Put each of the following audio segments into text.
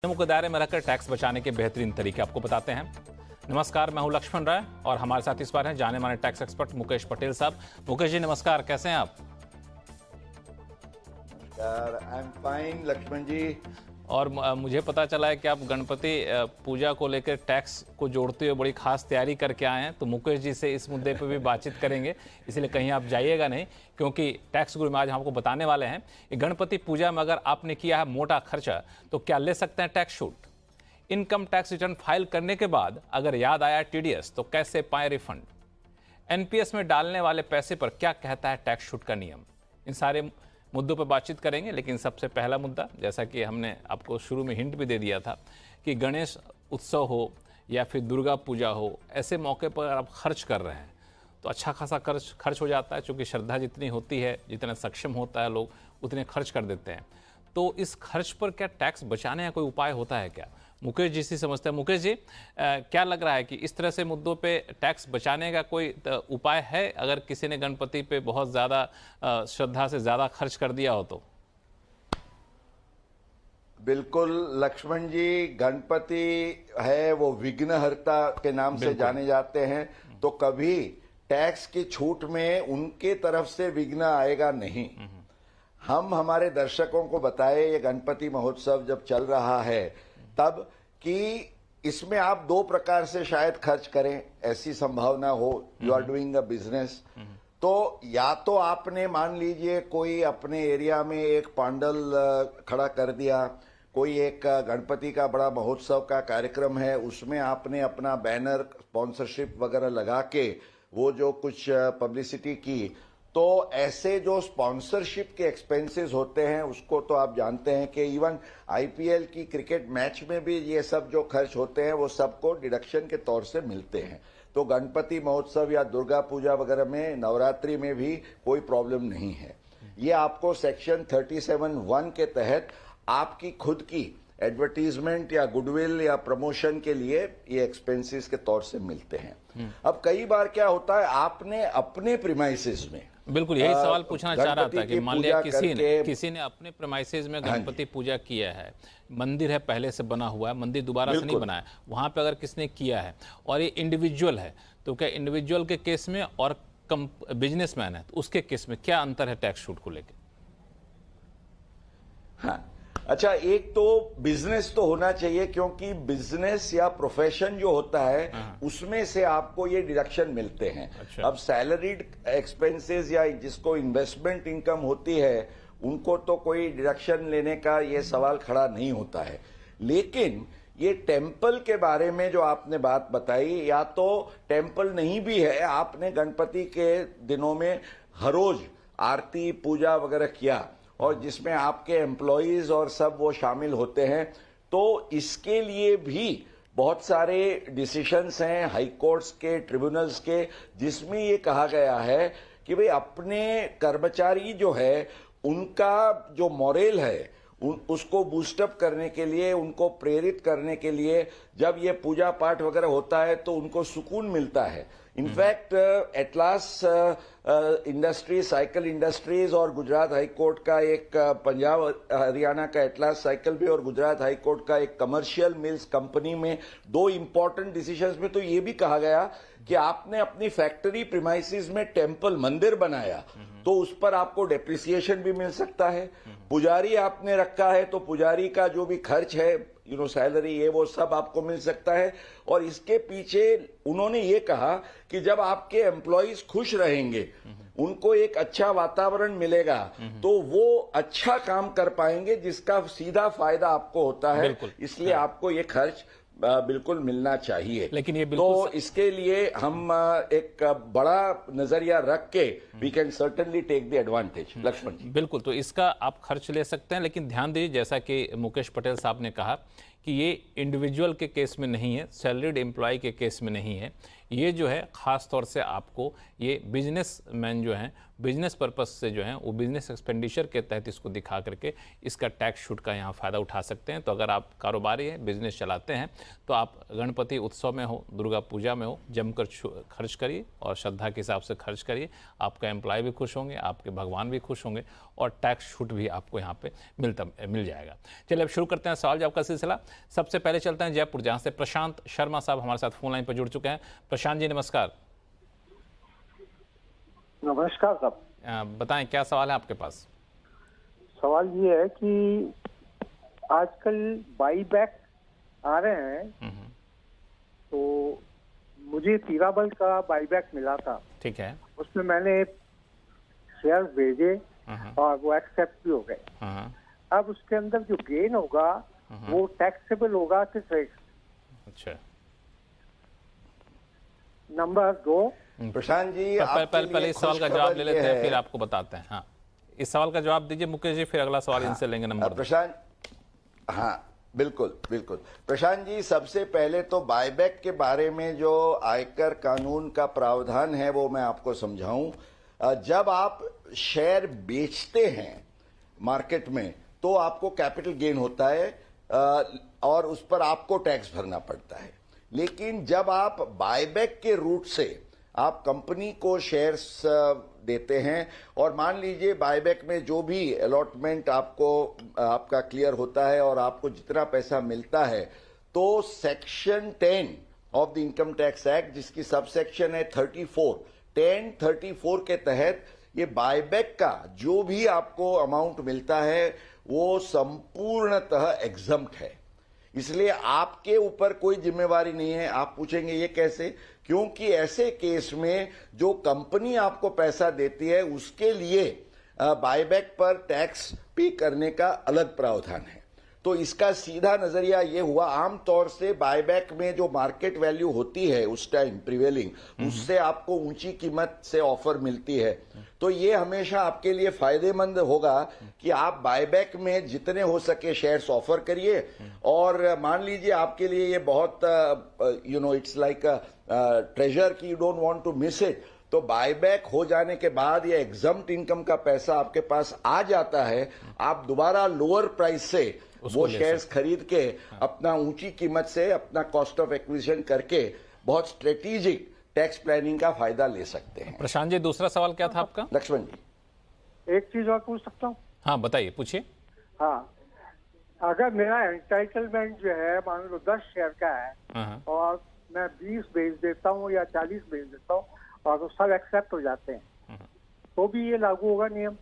नियमों के दायरे में रहकर टैक्स बचाने के बेहतरीन तरीके आपको बताते हैं। नमस्कार, मैं हूं लक्ष्मण राय और हमारे साथ इस बार हैं जाने माने टैक्स एक्सपर्ट मुकेश पटेल साहब। मुकेश जी नमस्कार, कैसे हैं आप? आई एम फाइन लक्ष्मण जी। और मुझे पता चला है कि आप गणपति पूजा को लेकर टैक्स को जोड़ते हुए बड़ी खास तैयारी करके आए हैं, तो मुकेश जी से इस मुद्दे पर भी बातचीत करेंगे, इसलिए कहीं आप जाइएगा नहीं, क्योंकि टैक्स गुरु में आज हमको बताने वाले हैं कि गणपति पूजा में अगर आपने किया है मोटा खर्चा तो क्या ले सकते हैं टैक्स छूट। इनकम टैक्स रिटर्न फाइल करने के बाद अगर याद आया टीडीएस तो कैसे पाए रिफंड। एनपीएस में डालने वाले पैसे पर क्या कहता है टैक्स छूट का नियम। इन सारे मुद्दों पर बातचीत करेंगे, लेकिन सबसे पहला मुद्दा, जैसा कि हमने आपको शुरू में हिंट भी दे दिया था कि गणेश उत्सव हो या फिर दुर्गा पूजा हो, ऐसे मौके पर आप खर्च कर रहे हैं तो अच्छा खासा खर्च हो जाता है, क्योंकि श्रद्धा जितनी होती है, जितना सक्षम होता है लोग उतने खर्च कर देते हैं। तो इस खर्च पर क्या टैक्स बचाने का कोई उपाय होता है क्या? मुकेश जी से समझते हैं। मुकेश जी, क्या लग रहा है कि इस तरह से मुद्दों पे टैक्स बचाने का कोई उपाय है अगर किसी ने गणपति पे बहुत ज़्यादा श्रद्धा से ज़्यादा खर्च कर दिया हो तो? बिल्कुल लक्ष्मण जी, गणपति है वो विघ्नहर्ता के नाम से जाने जाते हैं, तो कभी टैक्स की छूट में उनके तरफ से विघ्न आएगा नहीं। हम हमारे दर्शकों को बताए ये गणपति महोत्सव जब चल रहा है तब कि इसमें आप दो प्रकार से शायद खर्च करें, ऐसी संभावना हो। You are doing a business, तो या तो आपने मान लीजिए कोई अपने एरिया में एक पांडल खड़ा कर दिया, कोई एक गणपति का बड़ा महोत्सव का कार्यक्रम है, उसमें आपने अपना बैनर स्पॉन्सरशिप वगैरह लगा के वो जो कुछ पब्लिसिटी की, तो ऐसे जो स्पॉन्सरशिप के एक्सपेंसेस होते हैं उसको तो आप जानते हैं कि इवन आईपीएल की क्रिकेट मैच में भी ये सब जो खर्च होते हैं वो सबको डिडक्शन के तौर से मिलते हैं। तो गणपति महोत्सव या दुर्गा पूजा वगैरह में, नवरात्रि में भी कोई प्रॉब्लम नहीं है। ये आपको सेक्शन 37(1) के तहत आपकी खुद की एडवर्टीजमेंट या गुडविल या प्रमोशन के लिए ये एक्सपेंसेस के तौर से मिलते हैं। अब कई बार क्या होता है, आपने अपने प्रीमाइसेस में, बिल्कुल यही सवाल पूछना चाह रहा था कि मान लिया किसी ने अपने प्रीमाइसेस में गणपति पूजा किया है, मंदिर है पहले से बना हुआ है, मंदिर दोबारा से नहीं बनाया, वहां पे अगर किसने किया है और ये इंडिविजुअल है, तो क्या इंडिविजुअल के केस में और बिजनेसमैन है तो उसके केस में क्या अंतर है टैक्स छूट को लेकर? हाँ, अच्छा, एक तो बिजनेस तो होना चाहिए, क्योंकि बिजनेस या प्रोफेशन जो होता है उसमें से आपको ये डिडक्शन मिलते हैं। अच्छा। अब सैलरीड एक्सपेंसेस या जिसको इन्वेस्टमेंट इनकम होती है उनको तो कोई डिडक्शन लेने का ये सवाल खड़ा नहीं होता है। लेकिन ये टेम्पल के बारे में जो आपने बात बताई, या तो टेम्पल नहीं भी है, आपने गणपति के दिनों में हर रोज आरती पूजा वगैरह किया और जिसमें आपके एम्प्लॉयज और सब वो शामिल होते हैं, तो इसके लिए भी बहुत सारे डिसीशंस हैं हाई कोर्ट्स के, ट्रिब्यूनल्स के, जिसमें ये कहा गया है कि भाई अपने कर्मचारी जो है उनका जो मॉरल है उसको बूस्टअप करने के लिए, उनको प्रेरित करने के लिए जब ये पूजा पाठ वगैरह होता है तो उनको सुकून मिलता है। In fact atlas industry, cycle industries और गुजरात हाई कोर्ट का एक, पंजाब हरियाणा का एटलास साइकिल भी और गुजरात हाई कोर्ट का एक कमर्शियल मिल्स कंपनी में दो इंपॉर्टेंट डिसीजंस में तो ये भी कहा गया कि आपने अपनी फैक्ट्री प्रीमाइसेस में टेम्पल मंदिर बनाया तो उस पर आपको डेप्रिसिएशन भी मिल सकता है। पुजारी आपने रखा है तो पुजारी का जो भी खर्च है, सैलरी, ये वो सब आपको मिल सकता है। और इसके पीछे उन्होंने ये कहा कि जब आपके एम्प्लॉयज खुश रहेंगे, उनको एक अच्छा वातावरण मिलेगा, तो वो अच्छा काम कर पाएंगे, जिसका सीधा फायदा आपको होता है। इसलिए आपको ये खर्च बिल्कुल मिलना चाहिए। लेकिन ये तो इसके लिए हम एक बड़ा नजरिया रख के we can certainly take the advantage. Lakshman ji, बिल्कुल, तो इसका आप खर्च ले सकते हैं, लेकिन ध्यान दीजिए जैसा कि मुकेश पटेल साहब ने कहा कि कि ये इंडिविजुअल के केस में नहीं है, सैलरीड एम्प्लॉय के केस में नहीं है। ये जो है ख़ास तौर से आपको ये बिजनेसमैन जो हैं, बिजनेस पर्पस से जो हैं, वो बिजनेस एक्सपेंडिचर के तहत इसको दिखा करके इसका टैक्स छूट का यहाँ फ़ायदा उठा सकते हैं। तो अगर आप कारोबारी हैं, बिजनेस चलाते हैं, तो आप गणपति उत्सव में हो, दुर्गा पूजा में हो, जमकर खर्च करिए और श्रद्धा के हिसाब से खर्च करिए। आपका एम्प्लॉय भी खुश होंगे, आपके भगवान भी खुश होंगे और टैक्स छूट भी आपको यहाँ पे मिल जाएगा। चलिए अब शुरू करते हैं सवाल जवाब का सिलसिला। सबसे पहले चलते हैं जयपुर, जहाँ से प्रशांत शर्मा साहब हमारे साथ फोन लाइन पर जुड़ चुके हैं। प्रशांत जी नमस्कार। नमस्कार साहब। बताएं क्या सवाल है आपके पास? सवाल ये है कि आजकल बाईबैक आ रहे हैं, तो मुझे पीराबल का बाईबैक मिला था। ठीक है। उसमें मैंने शेयर भेजे और वो एक्सेप्ट भी हो गए। अब उसके अंदर जो गेन होगा वो टैक्सेबल होगा कि टैक्स? अच्छा। नंबर 2, प्रशांत जी पहले इस सवाल का जवाब ले लेते हैं, फिर आपको बताते हैं। हाँ, इस सवाल का जवाब दीजिए मुकेश जी, फिर अगला सवाल इनसे लेंगे। नंबर प्रशांत, हाँ बिल्कुल बिल्कुल प्रशांत जी, सबसे पहले तो बायबैक के बारे में जो आयकर कानून का प्रावधान है वो मैं आपको समझाऊं। जब आप शेयर बेचते हैं मार्केट में तो आपको कैपिटल गेन होता है और उस पर आपको टैक्स भरना पड़ता है। लेकिन जब आप बायबैक के रूट से आप कंपनी को शेयर्स देते हैं और मान लीजिए बायबैक में जो भी अलॉटमेंट आपका क्लियर होता है और आपको जितना पैसा मिलता है, तो section 10 of the income tax act, जिसकी सब सेक्शन है 1034 के तहत ये बायबैक का जो भी आपको अमाउंट मिलता है वो संपूर्णतः एग्जम्प्ट है। इसलिए आपके ऊपर कोई जिम्मेवारी नहीं है। आप पूछेंगे ये कैसे? क्योंकि ऐसे केस में जो कंपनी आपको पैसा देती है उसके लिए बायबैक पर टैक्स पे करने का अलग प्रावधान है। तो इसका सीधा नजरिया ये हुआ, आमतौर से बायबैक में जो मार्केट वैल्यू होती है उस टाइम प्रिवेलिंग, उससे आपको ऊंची कीमत से ऑफर मिलती है। तो ये हमेशा आपके लिए फायदेमंद होगा कि आप बायबैक में जितने हो सके शेयर्स ऑफर करिए। और मान लीजिए आपके लिए ये बहुत इट्स लाइक ट्रेजर की you don't want to miss it, तो बायबैक हो जाने के बाद ये एग्जम्प्ट इनकम का पैसा आपके पास आ जाता है। आप दोबारा लोअर प्राइस से वो शेयर्स खरीद के अपना ऊंची कीमत से अपना कॉस्ट ऑफ एक्विजिशन करके बहुत स्ट्रेटेजिक टैक्स प्लानिंग का फायदा ले सकते हैं। प्रशांत जी, दूसरा सवाल क्या था आपका? लक्ष्मण जी, एक चीज और पूछ सकता हूँ? हाँ बताइए, पूछिए। हाँ, अगर मेरा एंटाइटलमेंट जो है मान लो 10 शेयर का है और मैं 20 बेच देता हूँ या 40 बेच देता हूँ और तो सब एक्सेप्ट हो जाते हैं, तो भी ये लागू होगा नियम?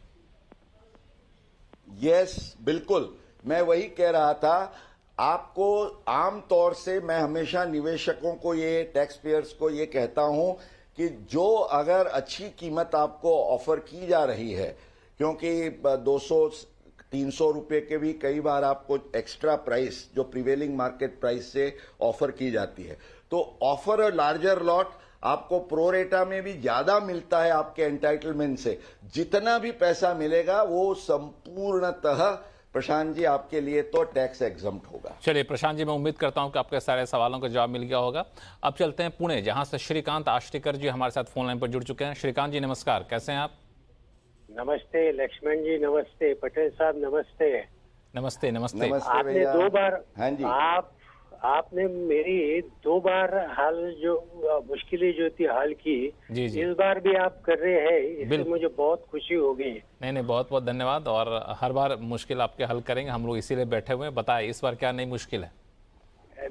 यस, बिल्कुल। मैं वही कह रहा था आपको। आमतौर से मैं हमेशा निवेशकों को, ये टैक्स पेयर्स को ये कहता हूं कि जो अगर अच्छी कीमत आपको ऑफर की जा रही है, क्योंकि 200-300 रुपए के भी कई बार आपको एक्स्ट्रा प्राइस जो प्रिवेलिंग मार्केट प्राइस से ऑफर की जाती है, तो ऑफर लार्जर लॉट आपको प्रोरेटा में भी ज्यादा मिलता है आपके एंटाइटलमेंट से। जितना भी पैसा मिलेगा वो संपूर्णतः प्रशांत जी आपके लिए तो टैक्स एग्जम्प्ट होगा। चलिए प्रशांत जी, मैं उम्मीद करता हूं कि आपके सारे सवालों का जवाब मिल गया होगा। अब चलते हैं पुणे, जहां से श्रीकांत आष्टीकर जी हमारे साथ फोन लाइन पर जुड़ चुके हैं। श्रीकांत जी नमस्कार, कैसे हैं आप? नमस्ते लक्ष्मण जी, नमस्ते पटेल साहब, नमस्ते। नमस्ते नमस्ते। आपने 2 बार, हाँ जी, आपने मेरी 2 बार हाल जो मुश्किलें जो थी हाल की, जी। इस बार भी आप कर रहे हैं, इससे मुझे बहुत खुशी हो गई। नहीं, बहुत बहुत धन्यवाद। और हर बार मुश्किल आपके हल करेंगे, हम लोग इसीलिए बैठे हुए हैं। बताए इस बार क्या नई मुश्किल है?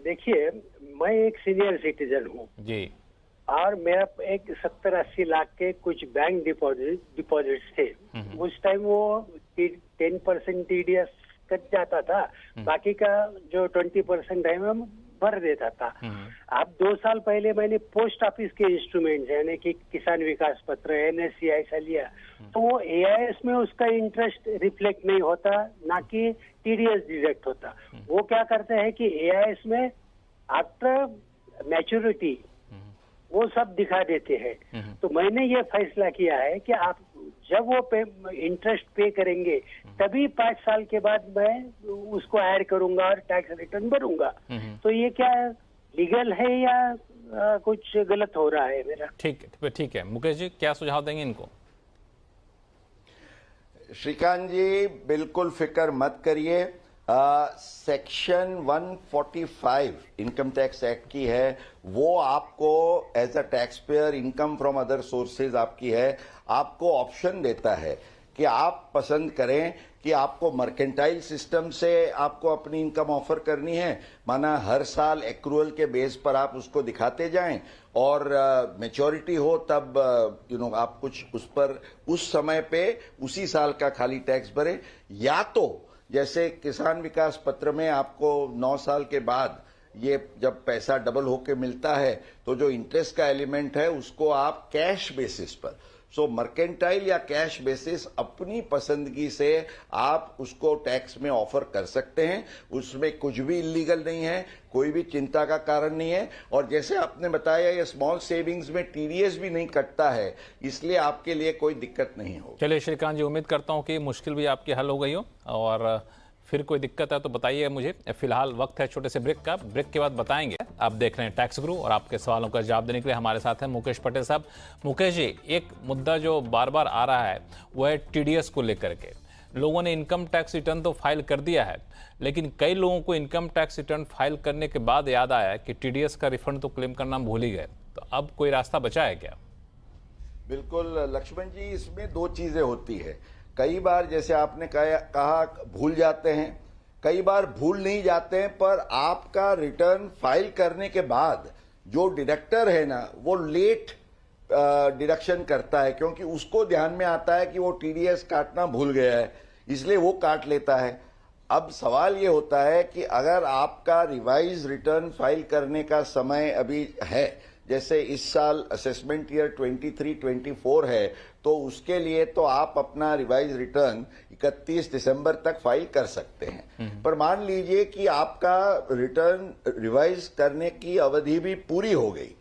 देखिए, मैं एक सीनियर सिटीजन हूँ जी, और मेरा एक 70-80 लाख के कुछ बैंक डिपॉजिट्स थे। उस टाइम वो 10% TDS कट जाता था, बाकी का जो 20% है मैं भर देता था। अब 2 साल पहले मैंने पोस्ट ऑफिस के इंस्ट्रूमेंट्स यानी कि किसान विकास पत्र, NSC ऐसा लिया, तो वो AIS में उसका इंटरेस्ट रिफ्लेक्ट नहीं होता, ना कि TDS डिडक्ट होता। वो क्या करते हैं कि AIS में आफ्टर मैच्योरिटी वो सब दिखा देते हैं। तो मैंने ये फैसला किया है कि आप जब वो इंटरेस्ट पे करेंगे तभी 5 साल के बाद मैं उसको ऐड करूंगा और टैक्स रिटर्न भरूंगा। तो ये क्या लीगल है या कुछ गलत हो रहा है मेरा? ठीक है मुकेश जी, क्या सुझाव देंगे इनको? श्रीकांत जी, बिल्कुल फिक्र मत करिए। सेक्शन 145 इनकम टैक्स एक्ट की है, वो आपको as a tax payer income from other sources आपकी है, आपको ऑप्शन देता है कि आप पसंद करें कि आपको मर्केंटाइल सिस्टम से आपको अपनी इनकम ऑफर करनी है, माना हर साल एक्रूअल के बेस पर आप उसको दिखाते जाएं और मैच्योरिटी हो तब आप कुछ उस पर उस समय पे उसी साल का खाली टैक्स भरें, या तो जैसे किसान विकास पत्र में आपको 9 साल के बाद ये जब पैसा डबल होके मिलता है तो जो इंटरेस्ट का एलिमेंट है उसको आप कैश बेसिस पर, सो मर्केंटाइल या कैश बेसिस अपनी पसंदगी से आप उसको टैक्स में ऑफर कर सकते हैं। उसमें कुछ भी इलीगल नहीं है, कोई भी चिंता का कारण नहीं है। और जैसे आपने बताया ये स्मॉल सेविंग्स में टीडीएस भी नहीं कटता है, इसलिए आपके लिए कोई दिक्कत नहीं होगी। चलिए श्रीकांत जी, उम्मीद करता हूं कि मुश्किल भी आपकी हल हो गई हो, और फिर कोई दिक्कत है तो बताइए मुझे। फिलहाल वक्त है छोटे से ब्रेक का, ब्रेक के बाद बताएंगे। आप देख रहे हैं टैक्स गुरु और आपके सवालों का जवाब देने के लिए हमारे साथ हैं मुकेश पटेल साहब। मुकेश जी, एक मुद्दा जो बार बार आ रहा है वो है टीडीएस को लेकर के। लोगों ने इनकम टैक्स रिटर्न तो फाइल कर दिया है, लेकिन कई लोगों को इनकम टैक्स रिटर्न फाइल करने के बाद याद आया कि टीडीएस का रिफंड तो क्लेम करना भूल ही गए। तो अब कोई रास्ता बचा है क्या? बिल्कुल लक्ष्मण जी, इसमें 2 चीजें होती है। कई बार जैसे आपने कहा भूल जाते हैं, कई बार भूल नहीं जाते हैं, पर आपका रिटर्न फाइल करने के बाद जो डिडक्टर है ना वो लेट डिडक्शन करता है, क्योंकि उसको ध्यान में आता है कि वो टीडीएस काटना भूल गया है, इसलिए वो काट लेता है। अब सवाल ये होता है कि अगर आपका रिवाइज रिटर्न फाइल करने का समय अभी है, जैसे इस साल असेसमेंट ईयर 23-24 है, तो उसके लिए तो आप अपना रिवाइज रिटर्न 31 दिसंबर तक फाइल कर सकते हैं। पर मान लीजिए कि आपका रिटर्न रिवाइज करने की अवधि भी पूरी हो गई,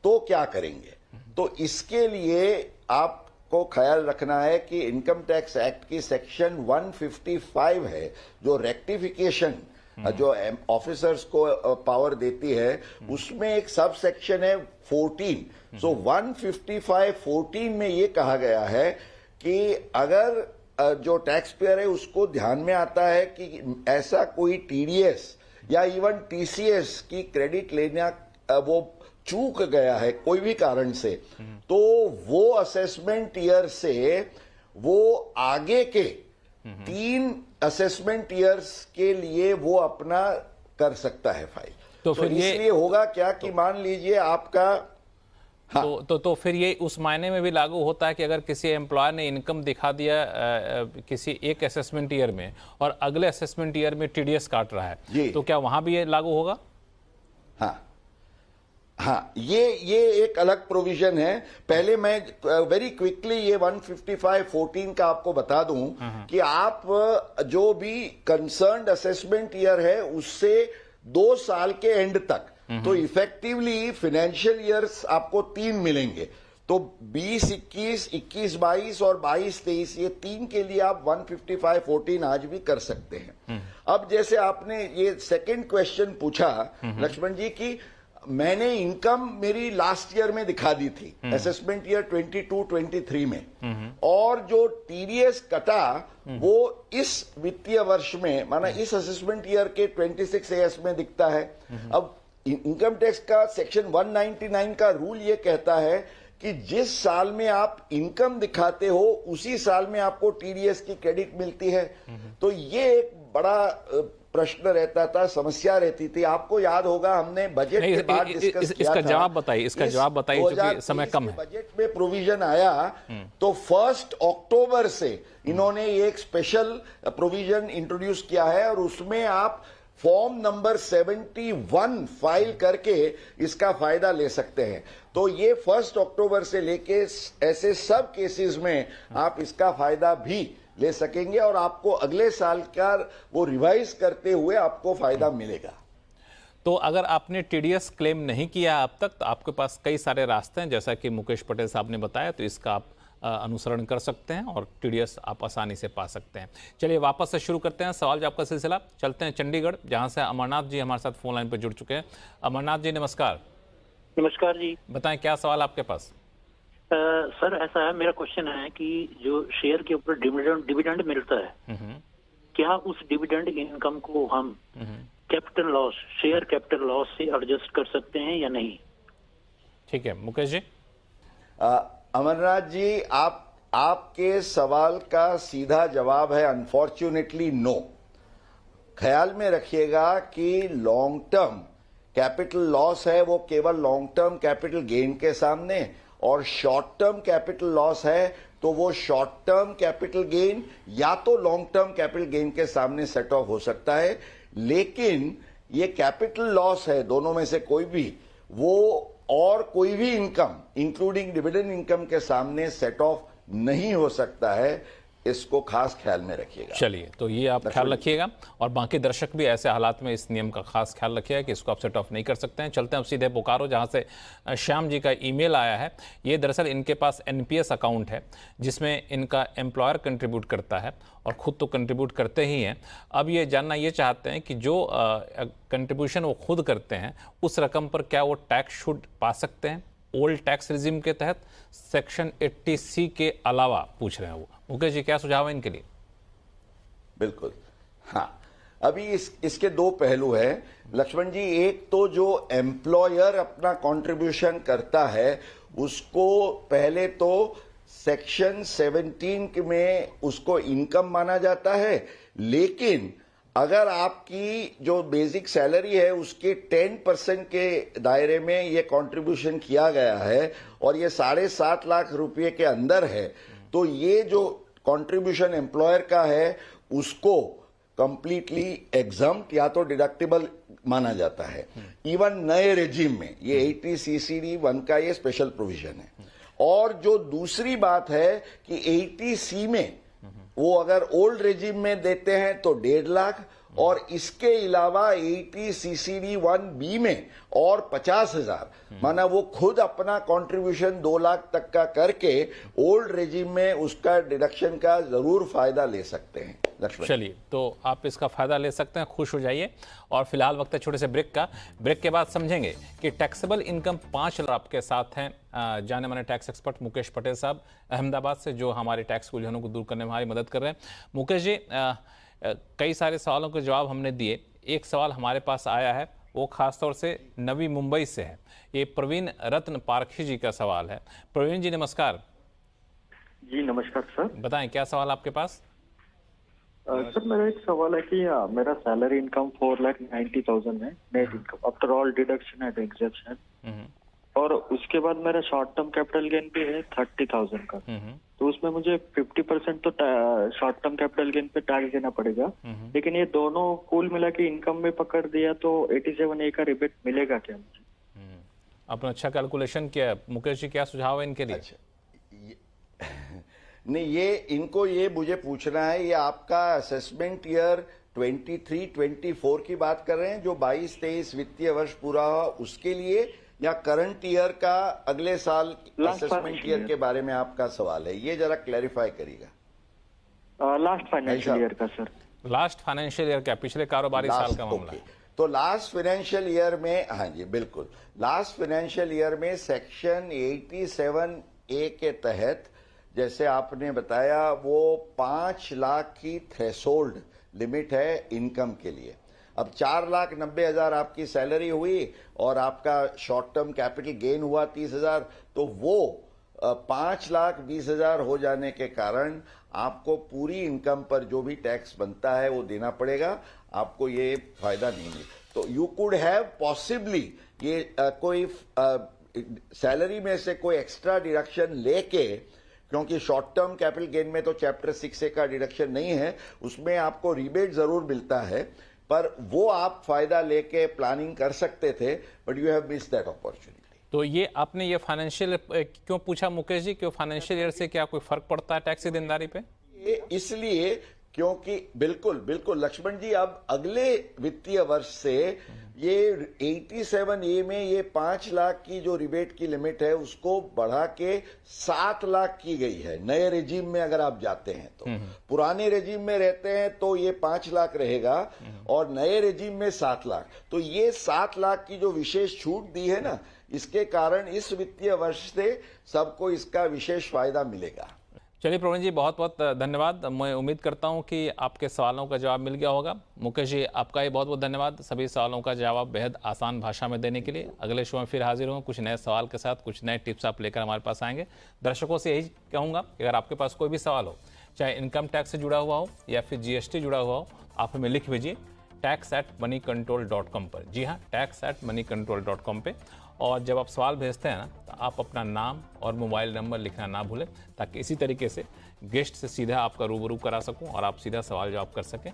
तो क्या करेंगे? तो इसके लिए आपको ख्याल रखना है कि इनकम टैक्स एक्ट की सेक्शन 155 है, जो रेक्टिफिकेशन जो ऑफिसर्स को पावर देती है, उसमें एक सब सेक्शन है 14। सो 155(14) में ये कहा गया है कि अगर जो टैक्स पेयर है उसको ध्यान में आता है कि ऐसा कोई टीडीएस या इवन टीसीएस की क्रेडिट लेना वो चूक गया है कोई भी कारण से, तो वो असेसमेंट ईयर से वो आगे के 3 असेसमेंट ईयर्स के लिए वो अपना कर सकता है फाइल। तो फिर इसलिए होगा क्या कि मान लीजिए आपका तो फिर ये उस मायने में भी लागू होता है कि अगर किसी एम्प्लॉयर ने इनकम दिखा दिया किसी एक असेसमेंट ईयर में और अगले असेसमेंट ईयर में टीडीएस काट रहा है, तो क्या वहां भी ये लागू होगा? हाँ, ये एक अलग प्रोविजन है। पहले मैं वेरी क्विकली ये 155(14) का आपको बता दूं कि आप जो भी कंसर्न्ड असेसमेंट ईयर है उससे 2 साल के एंड तक, तो इफेक्टिवली फाइनेंशियल ईयर्स आपको 3 मिलेंगे। तो 20-21, 21-22 और 22-23 ये 3 के लिए आप 155(14) आज भी कर सकते हैं। अब जैसे आपने ये सेकंड क्वेश्चन पूछा लक्ष्मण जी की, मैंने इनकम मेरी लास्ट ईयर में दिखा दी थी, असेसमेंट ईयर 22-23 में, और जो टीडीएस कटा वो इस वित्तीय वर्ष में, माना इस असेसमेंट ईयर के 26 AS में दिखता है। अब इनकम टैक्स का सेक्शन 199 का रूल ये कहता है कि जिस साल में आप इनकम दिखाते हो उसी साल में आपको टीडीएस की क्रेडिट मिलती है। तो ये एक बड़ा प्रश्न रहता था, समस्या रहती थी। आपको याद होगा हमने बजट के बाद डिस्कस किया था। इसका जवाब बताइए क्योंकि समय कम है। बजट में प्रोविजन आया तो 1 अक्टूबर से इन्होंने एक स्पेशल प्रोविजन इंट्रोड्यूस किया है और उसमें आप फॉर्म नंबर 71 फाइल करके इसका फायदा ले सकते हैं। तो ये 1 अक्टूबर से लेके ऐसे सब केसेस में आप इसका फायदा भी ले सकेंगे और आपको अगले साल का वो रिवाइज करते हुए आपको फायदा मिलेगा। तो अगर आपने टीडीएस क्लेम नहीं किया अब तक, तो आपके पास कई सारे रास्ते हैं, जैसा कि मुकेश पटेल साहब ने बताया। तो इसका आप अनुसरण कर सकते हैं और टीडीएस आप आसानी से पा सकते हैं। चलिए वापस से शुरू करते हैं सवाल जवाब का सिलसिला। चलते हैं चंडीगढ़, जहां से अमरनाथ जी हमारे साथ फोन लाइन पर जुड़ चुके हैं। अमरनाथ जी नमस्कार। नमस्कार जी। बताएं क्या सवाल आपके पास। सर ऐसा है, मेरा क्वेश्चन है कि जो शेयर के ऊपर डिविडेंड मिलता है, क्या उस डिविडेंड इनकम को हम capital loss, share capital loss से एडजस्ट कर सकते हैं या नहीं? ठीक है मुकेश जी। अमरनाथ जी, आपके सवाल का सीधा जवाब है अनफॉर्चुनेटली नो। ख्याल में रखिएगा कि लॉन्ग टर्म कैपिटल लॉस है वो केवल लॉन्ग टर्म कैपिटल गेन के सामने, और शॉर्ट टर्म कैपिटल लॉस है तो वो शॉर्ट टर्म कैपिटल गेन या तो लॉन्ग टर्म कैपिटल गेन के सामने सेट ऑफ हो सकता है, लेकिन ये कैपिटल लॉस है दोनों में से कोई भी, वो और कोई भी इनकम इंक्लूडिंग डिविडेंड इनकम के सामने सेट ऑफ नहीं हो सकता है। इसको खास ख्याल में रखिएगा। चलिए, तो ये आप ख्याल रखिएगा और बाकी दर्शक भी ऐसे हालात में इस नियम का खास ख्याल रखिएगा कि इसको आप सेट ऑफ नहीं कर सकते हैं। चलते हैं अब सीधे बोकारो, जहां से श्याम जी का ईमेल आया है। ये दरअसल इनके पास एनपीएस अकाउंट है जिसमें इनका एम्प्लॉयर कंट्रीब्यूट करता है और खुद तो कंट्रीब्यूट करते ही हैं। अब ये जानना ये चाहते हैं कि जो कंट्रीब्यूशन वो खुद करते हैं उस रकम पर क्या वो टैक्स छूट पा सकते हैं ओल्ड टैक्स रिजिम के तहत, सेक्शन 80C के अलावा पूछ रहे हैं वो। मुकेश जी क्या सुझाव है इनके लिए? बिल्कुल, हाँ, अभी इसके दो पहलू हैं लक्ष्मण जी। एक तो जो एम्प्लॉयर अपना कंट्रीब्यूशन करता है उसको पहले तो सेक्शन 17 में उसको इनकम माना जाता है, लेकिन अगर आपकी जो बेसिक सैलरी है उसके 10% के दायरे में ये कंट्रीब्यूशन किया गया है और ये 7.5 लाख रुपए के अंदर है, तो ये जो कंट्रीब्यूशन एम्प्लॉयर का है उसको कंप्लीटली एग्जम्प्ट या तो डिडक्टिबल माना जाता है। इवन नए रेजिम में ये 80CCD1 का ये स्पेशल प्रोविजन है। और जो दूसरी बात है कि 80C में वो अगर ओल्ड रेजिम में देते हैं तो 1.5 लाख, और इसके अलावा 80CCD1B में और 50,000, माना वो खुद अपना कंट्रीब्यूशन 2 लाख तक का करके ओल्ड रेजिम में उसका डिडक्शन का जरूर फायदा ले सकते हैं। लक्ष्मण, चलिए, तो आप इसका फायदा ले सकते हैं, खुश हो जाइए। और फिलहाल वक्त है छोटे से ब्रेक का। ब्रेक के बाद समझेंगे कि टैक्सेबल इनकम 5 लाख आपके साथ हैं जाने माने टैक्स एक्सपर्ट मुकेश पटेल साहब अहमदाबाद से, जो हमारे टैक्स उलझनों को दूर करने में हमारी मदद कर रहे हैं। मुकेश जी, कई सारे सवालों के जवाब हमने दिए। एक सवाल हमारे पास आया है, वो खासतौर से नवी मुंबई से है। ये प्रवीण रत्न पारखी जी का सवाल है। प्रवीण जी नमस्कार। जी नमस्कार सर। बताएं क्या सवाल आपके पास? सर मेरा एक सवाल है कि मेरा सैलरी इनकम 4,90,000 है net income after all deduction and exemption, और उसके बाद मेरा शॉर्ट टर्म कैपिटल गेन भी है 30,000 का। तो उसमें मुझे 50% तो शॉर्ट टर्म कैपिटल गेन पे टैक्स देना पड़ेगा, लेकिन ये दोनों कुल मिला के इनकम में पकड़ दिया तो 87A का रिबेट मिलेगा क्या मुझे? आपने अच्छा कैलकुलेशन किया है। मुकेश जी क्या सुझाव है इनके लिए? अच्छा, नहीं, ये इनको ये मुझे पूछना है, ये आपका असेसमेंट ईयर 23-24 की बात कर रहे हैं जो 22-23 वित्तीय वर्ष पूरा हुआ उसके लिए, या करंट ईयर का अगले साल असेसमेंट ईयर के बारे में आपका सवाल है? ये जरा क्लैरिफाई करिएगा। लास्ट फाइनेंशियल ईयर का सर। लास्ट फाइनेंशियल ईयर क्या, पिछले कारोबारी साल का मामला है? तो लास्ट फाइनेंशियल ईयर में, हाँ जी बिल्कुल, लास्ट फाइनेंशियल ईयर में सेक्शन 87A के तहत जैसे आपने बताया वो 5 लाख की थ्रेशोल्ड लिमिट है इनकम के लिए। अब 4,90,000 आपकी सैलरी हुई और आपका शॉर्ट टर्म कैपिटल गेन हुआ 30,000, तो वो 5,20,000 हो जाने के कारण आपको पूरी इनकम पर जो भी टैक्स बनता है वो देना पड़ेगा, आपको ये फायदा नहीं मिले। तो यू कुड हैव पॉसिबली ये कोई सैलरी में से कोई एक्स्ट्रा डिडक्शन लेके, क्योंकि शॉर्ट टर्म कैपिटल गेन में तो चैप्टर 6A का डिडक्शन नहीं है, उसमें आपको रिबेट जरूर मिलता है, पर वो आप फायदा लेके प्लानिंग कर सकते थे, but you have missed that opportunity. तो ये आपने ये फाइनेंशियल क्यों पूछा मुकेश जी, क्यों फाइनेंशियल ईयर से क्या कोई फर्क पड़ता है टैक्स की देनदारी पे? इसलिए क्योंकि बिल्कुल बिल्कुल लक्ष्मण जी, अब अगले वित्तीय वर्ष से ये 87A में ये 5 लाख की जो रिबेट की लिमिट है उसको बढ़ा के 7 लाख की गई है नए रेजिम में। अगर आप जाते हैं तो पुराने रेजिम में रहते हैं तो ये 5 लाख रहेगा और नए रेजिम में 7 लाख। तो ये 7 लाख की जो विशेष छूट दी है ना, इसके कारण इस वित्तीय वर्ष से सबको इसका विशेष फायदा मिलेगा। चलिए प्रवीण जी, बहुत बहुत धन्यवाद। मैं उम्मीद करता हूं कि आपके सवालों का जवाब मिल गया होगा। मुकेश जी, आपका भी बहुत बहुत धन्यवाद सभी सवालों का जवाब बेहद आसान भाषा में देने के लिए। अगले शो में फिर हाजिर हूँ कुछ नए सवाल के साथ, कुछ नए टिप्स आप लेकर हमारे पास आएंगे। दर्शकों से यही कहूँगा कि अगर आपके पास कोई भी सवाल हो, चाहे इनकम टैक्स से जुड़ा हुआ हो या फिर GST जुड़ा हुआ हो, आप हमें लिख भेजिए tax@moneycontrol.com पर। जी हाँ, tax@moneycontrol.com पे। और जब आप सवाल भेजते हैं ना, तो आप अपना नाम और मोबाइल नंबर लिखना ना भूलें, ताकि इसी तरीके से गेस्ट से सीधा आपका रूबरू करा सकूं और आप सीधा सवाल जवाब कर सकें।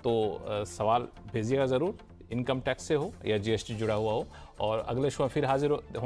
तो सवाल भेजिएगा ज़रूर, इनकम टैक्स से हो या GST जुड़ा हुआ हो। और अगले शो में फिर हाजिर होंगे।